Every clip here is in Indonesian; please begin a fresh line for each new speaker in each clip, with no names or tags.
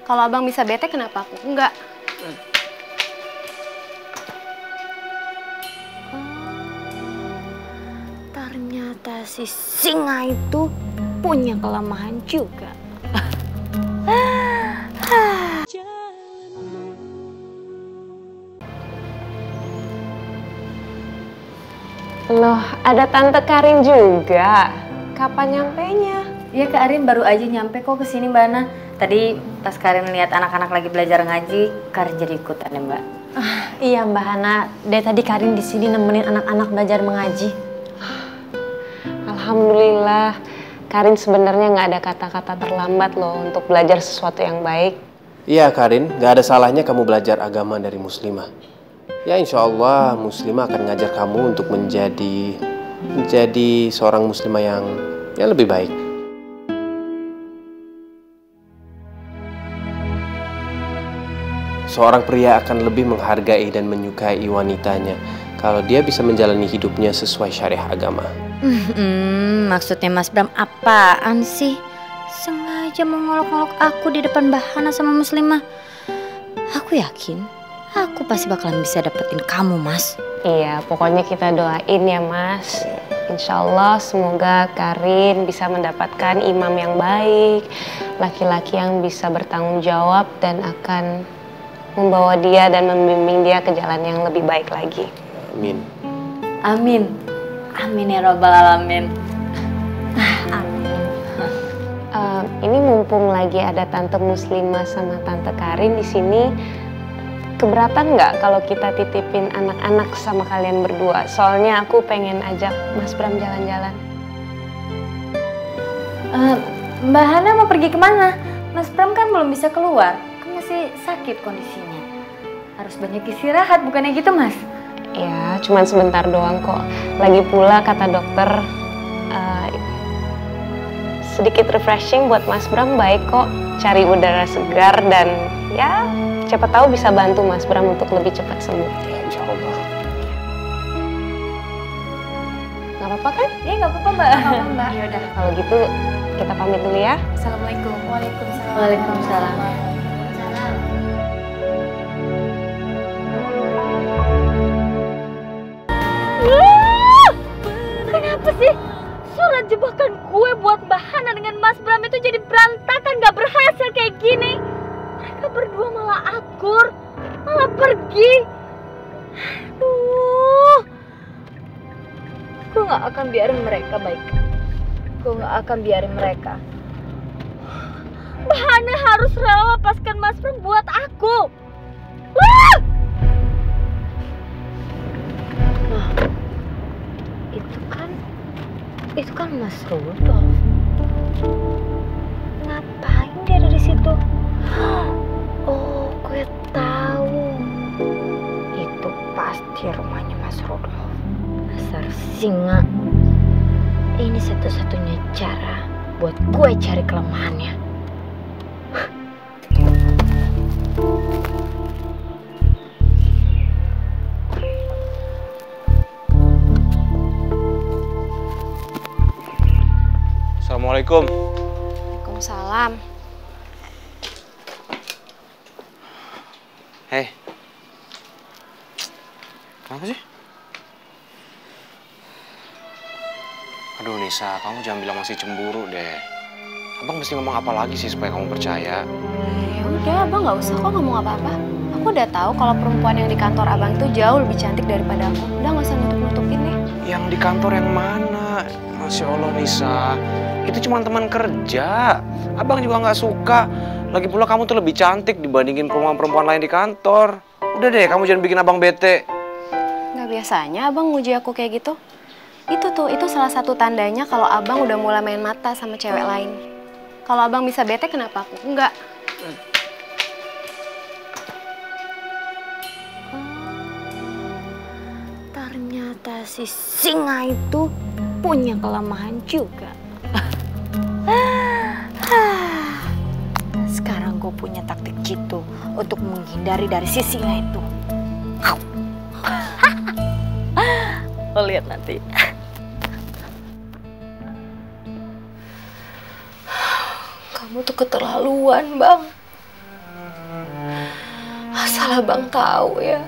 Kalau abang bisa bete, kenapa aku enggak?
Ternyata si singa itu punya kelemahan juga. Loh, ada Tante Karin juga. Kapan nyampenya?
Iya, Kak Arin baru aja nyampe kok ke sini, Mbak Ana. Tadi pas Karin lihat anak-anak lagi belajar ngaji, Karin jadi ikutan ya, Mbak.
Iya, Mbak Hana. Dari tadi Karin di sini nemenin anak-anak belajar mengaji. Alhamdulillah, Karin sebenarnya nggak ada kata-kata terlambat loh untuk belajar sesuatu yang baik.
Iya Karin, nggak ada salahnya kamu belajar agama dari muslimah. Ya insya Allah muslimah akan ngajar kamu untuk menjadi seorang muslimah yang lebih baik. Seorang pria akan lebih menghargai dan menyukai wanitanya kalau dia bisa menjalani hidupnya sesuai syariah agama.
Maksudnya Mas Bram apaan sih? Sengaja mengolok-olok aku di depan Mbak Hana sama Muslimah. Aku yakin aku pasti bakalan bisa dapetin kamu, Mas.
Iya, pokoknya kita doain ya, Mas. Insya Allah semoga Karin bisa mendapatkan imam yang baik, laki-laki yang bisa bertanggung jawab dan akan membawa dia dan membimbing dia ke jalan yang lebih baik lagi.
Amin.
Amin. Amin ya Rabbal Alamin.
Amin. Ini mumpung lagi ada Tante Muslimah sama Tante Karin di sini, keberatan nggak kalau kita titipin anak-anak sama kalian berdua? Soalnya aku pengen ajak Mas Bram jalan-jalan.
Mbak Hana mau pergi kemana? Mas Bram kan belum bisa keluar. Kan masih sakit kondisinya. Harus banyak istirahat, bukannya gitu, Mas?
Ya, cuman sebentar doang kok. Lagi pula kata dokter, sedikit refreshing buat Mas Bram baik kok. Cari udara segar dan ya siapa tahu bisa bantu Mas Bram untuk lebih cepat sembuh.
Ya insya Allah.
Gak apa-apa kan?
Iya, nggak apa-apa, Mbak. Nggak apa-apa, Mbak.
Yaudah, kalau gitu kita pamit dulu ya.
Assalamualaikum. Waalaikumsalam. Waalaikumsalam.
Kenapa sih surat jebakan gue buat Mbak Hana dengan Mas Bram itu jadi berantakan, gak berhasil kayak gini? Mereka berdua malah akur, malah pergi. Aduh, gue gak akan biarin mereka baikan. Gue gak akan biarin mereka. Mbak Hana harus rela lepaskan Mas Bram buat aku. Wah!
Itu kan Mas Rudolf. Ngapain dia ada di situ? Oh, gue tahu. Itu pasti rumahnya Mas Rudolf.
Dasar singa. Ini satu-satunya cara buat gue cari kelemahannya.
Assalamualaikum.
Waalaikumsalam.
Hei. Kenapa sih? Aduh Nisa, kamu jangan bilang masih cemburu deh. Abang mesti ngomong apa lagi sih supaya kamu percaya?
Ya udah, abang nggak usah kok ngomong apa-apa. Aku udah tahu kalau perempuan yang di kantor abang itu jauh lebih cantik daripada aku. Udah nggak usah nutup-nutupin deh.
Yang di kantor yang mana? Masya Allah Nisa, itu cuma teman kerja. Abang juga nggak suka. Lagi pula kamu tuh lebih cantik dibandingin perempuan-perempuan lain di kantor. Udah deh, kamu jangan bikin abang bete.
Nggak biasanya abang nguji aku kayak gitu. Itu salah satu tandanya kalau abang udah mulai main mata sama cewek lain. Kalau abang bisa bete, kenapa aku enggak?
Ternyata si singa itu punya kelemahan juga. Sekarang gue punya taktik jitu untuk menghindari dari si singa itu. Lo lihat nanti.
Kamu tuh keterlaluan, Bang.
Asal abang tahu ya,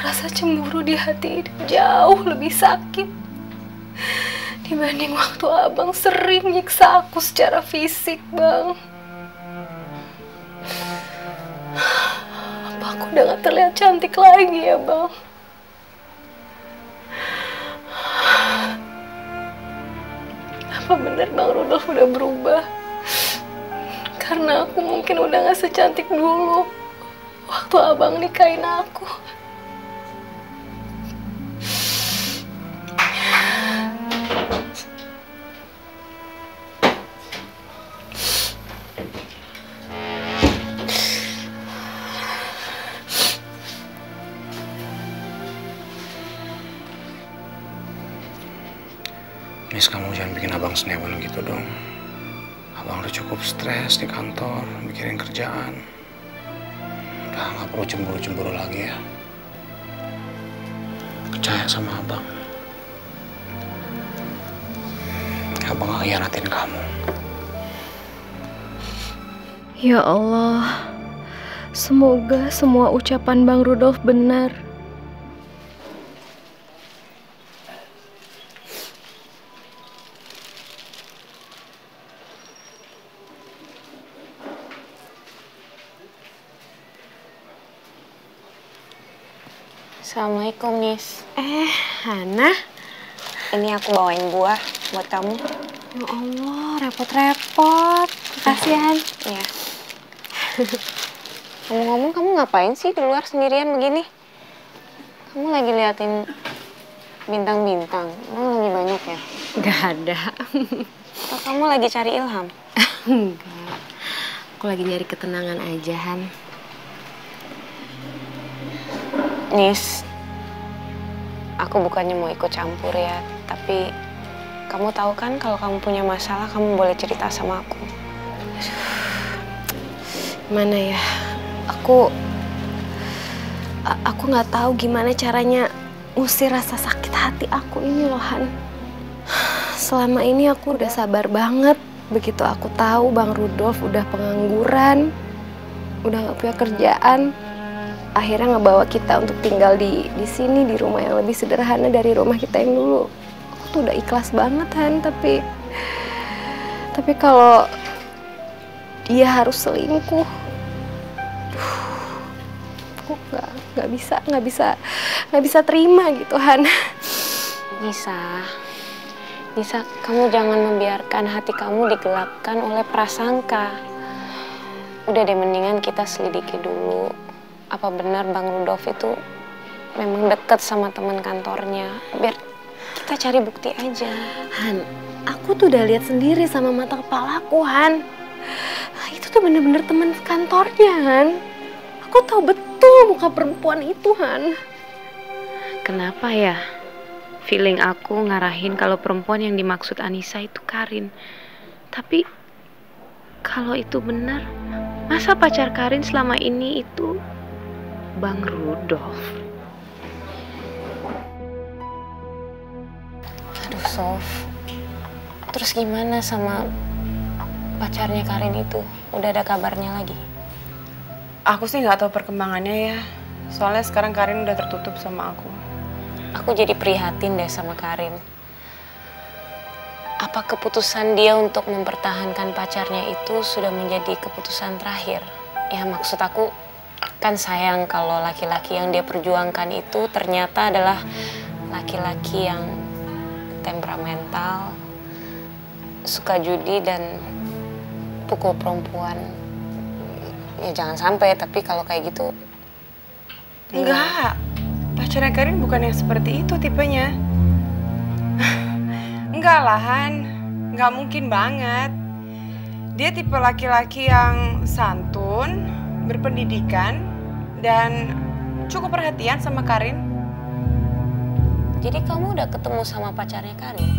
rasa cemburu di hati ini jauh lebih sakit dibanding waktu abang sering nyiksa aku secara fisik, Bang. Apa aku udah gak terlihat cantik lagi ya, Bang? Apa bener Bang Rudolf udah berubah? Karena aku mungkin udah gak secantik dulu waktu abang nikahin aku.
Nis, kamu jangan bikin abang senewan gitu dong. Abang udah cukup stres di kantor, mikirin kerjaan. Udah nggak perlu cemburu-cemburu lagi ya. Percaya sama abang. Abang gak hianatin kamu.
Ya Allah, semoga semua ucapan Bang Rudolf benar.
Assalamualaikum, Nis.
Hana?
Ini aku bawain buah buat kamu.
Ya Allah, repot-repot. Makasih, Han.
Iya. Ngomong-ngomong, kamu ngapain sih keluar sendirian begini? Kamu lagi liatin bintang-bintang. Emang lagi banyak ya?
Gak ada.
Atau kamu lagi cari ilham?
Enggak. Aku lagi nyari ketenangan aja, Han.
Nis, aku bukannya mau ikut campur ya, tapi kamu tahu kan kalau kamu punya masalah, kamu boleh cerita sama aku.
Mana ya? Aku nggak tahu gimana caranya ngusir rasa sakit hati aku ini loh, Han. Selama ini aku udah sabar banget. Begitu aku tahu Bang Rudolf udah pengangguran, udah nggak punya kerjaan, akhirnya ngebawa kita untuk tinggal di sini, di rumah yang lebih sederhana dari rumah kita yang dulu. Aku tuh udah ikhlas banget, Han, tapi kalau dia harus selingkuh, aku nggak bisa terima gitu, Han.
Nisa, kamu jangan membiarkan hati kamu digelapkan oleh prasangka. Udah deh, mendingan kita selidiki dulu. Apa benar Bang Rudolf itu memang deket sama teman kantornya? Biar kita cari bukti aja.
Han, aku tuh udah lihat sendiri sama mata kepalaku, Han. Itu tuh bener-bener teman kantornya, Han. Aku tahu betul muka perempuan itu, Han.
Kenapa ya? Feeling aku ngarahin kalau perempuan yang dimaksud Anissa itu Karin. Tapi kalau itu benar, masa pacar Karin selama ini itu Bang Rudolf? Aduh, Sof. Terus gimana sama pacarnya Karin itu? Udah ada kabarnya lagi?
Aku sih nggak tahu perkembangannya ya. Soalnya sekarang Karin udah tertutup sama aku.
Aku jadi prihatin deh sama Karin. Apa keputusan dia untuk mempertahankan pacarnya itu sudah menjadi keputusan terakhir? Ya, maksud aku, kan sayang kalau laki-laki yang dia perjuangkan itu ternyata adalah laki-laki yang temperamental, suka judi dan pukul perempuan. Ya jangan sampai, tapi kalau kayak gitu...
Enggak, pacarnya Karin bukan yang seperti itu tipenya. Enggak lah, Han. Enggak mungkin banget. Dia tipe laki-laki yang santun, berpendidikan, dan cukup perhatian sama Karin.
Jadi kamu udah ketemu sama pacarnya Karin?